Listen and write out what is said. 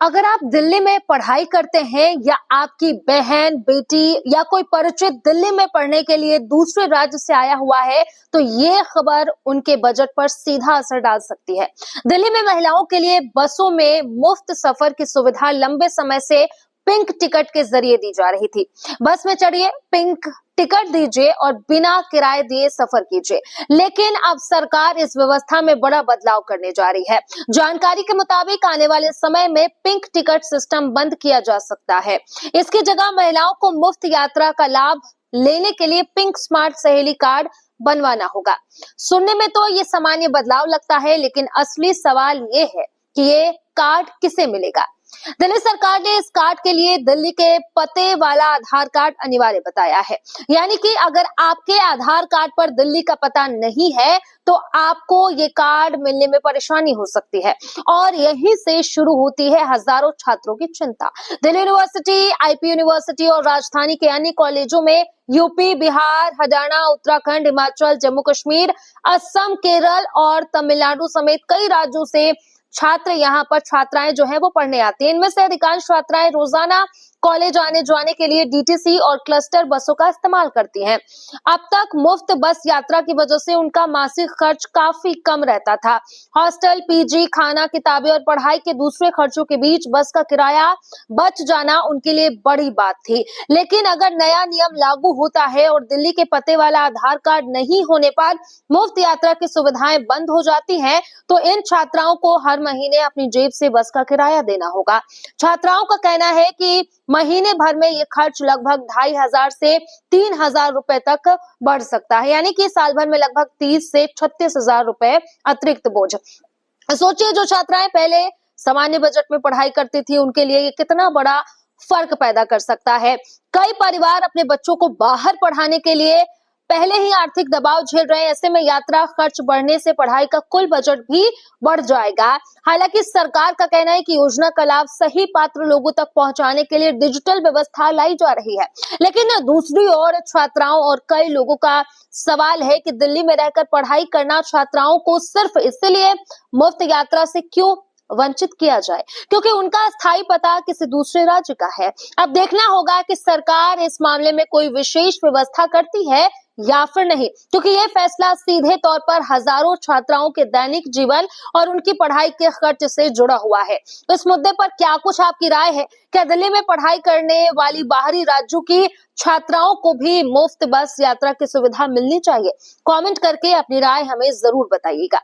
अगर आप दिल्ली में पढ़ाई करते हैं या आपकी बहन, बेटी या कोई परिचित दिल्ली में पढ़ने के लिए दूसरे राज्य से आया हुआ है, तो ये खबर उनके बजट पर सीधा असर डाल सकती है। दिल्ली में महिलाओं के लिए बसों में मुफ्त सफर की सुविधा लंबे समय से पिंक टिकट के जरिए दी जा रही थी। बस में चढ़िए, पिंक टिकट दीजिए और बिना किराए दिए सफर कीजिए। लेकिन अब सरकार इस व्यवस्था में बड़ा बदलाव करने जा रही है। जानकारी के मुताबिक आने वाले समय में पिंक टिकट सिस्टम बंद किया जा सकता है। इसकी जगह महिलाओं को मुफ्त यात्रा का लाभ लेने के लिए पिंक स्मार्ट सहेली कार्ड बनवाना होगा। सुनने में तो ये सामान्य बदलाव लगता है, लेकिन असली सवाल ये है कि ये कार्ड किसे मिलेगा। दिल्ली सरकार ने इस कार्ड के लिए दिल्ली के पते वाला आधार कार्ड अनिवार्य बताया है। यानी कि अगर आपके आधार कार्ड पर दिल्ली का पता नहीं है तो आपको ये कार्ड मिलने में परेशानी हो सकती है, और यहीं से शुरू होती है हजारों छात्रों की चिंता। दिल्ली यूनिवर्सिटी, आईपी यूनिवर्सिटी और राजधानी के अन्य कॉलेजों में यूपी, बिहार, हरियाणा, उत्तराखंड, हिमाचल, जम्मू कश्मीर, असम, केरल और तमिलनाडु समेत कई राज्यों से छात्र यहाँ पर छात्राएं जो है वो पढ़ने आती हैं। इनमें से अधिकांश छात्राएं रोजाना कॉलेज आने जाने के लिए डीटीसी और क्लस्टर बसों का इस्तेमाल करती हैं। अब तक मुफ्त बस यात्रा की वजह से उनका मासिक खर्च काफी कम रहता था। हॉस्टल, पीजी, खाना, किताबें और पढ़ाई के दूसरे खर्चों के बीच बस का किराया बच जाना उनके लिए बड़ी बात थी। लेकिन अगर नया नियम लागू होता है और दिल्ली के पते वाला आधार कार्ड नहीं होने पर मुफ्त यात्रा की सुविधाएं बंद हो जाती हैं, तो इन छात्राओं को हर महीने अपनी जेब से बस का किराया देना होगा। छात्राओं का कहना है कि महीने भर में ये खर्च लगभग 2,500 से 3,000 रुपए तक बढ़ सकता है। यानी कि साल भर में लगभग 30 से 36,000 रुपए अतिरिक्त बोझ। सोचिए, जो छात्राएं पहले सामान्य बजट में पढ़ाई करती थी, उनके लिए ये कितना बड़ा फर्क पैदा कर सकता है। कई परिवार अपने बच्चों को बाहर पढ़ाने के लिए पहले ही आर्थिक दबाव झेल रहे हैं। ऐसे में यात्रा खर्च बढ़ने से पढ़ाई का कुल बजट भी बढ़ जाएगा। हालांकि सरकार का कहना है कि योजना का लाभ सही पात्र लोगों तक पहुंचाने के लिए डिजिटल व्यवस्था लाई जा रही है। लेकिन दूसरी ओर छात्राओं और कई लोगों का सवाल है कि दिल्ली में रहकर पढ़ाई करना छात्राओं को सिर्फ इसलिए मुफ्त यात्रा से क्यों वंचित किया जाए, क्योंकि उनका स्थायी पता किसी दूसरे राज्य का है। अब देखना होगा कि सरकार इस मामले में कोई विशेष व्यवस्था करती है या फिर नहीं, क्योंकि ये फैसला सीधे तौर पर हजारों छात्राओं के दैनिक जीवन और उनकी पढ़ाई के खर्च से जुड़ा हुआ है। इस मुद्दे पर क्या कुछ आपकी राय है? क्या दिल्ली में पढ़ाई करने वाली बाहरी राज्यों की छात्राओं को भी मुफ्त बस यात्रा की सुविधा मिलनी चाहिए? कमेंट करके अपनी राय हमें जरूर बताइएगा।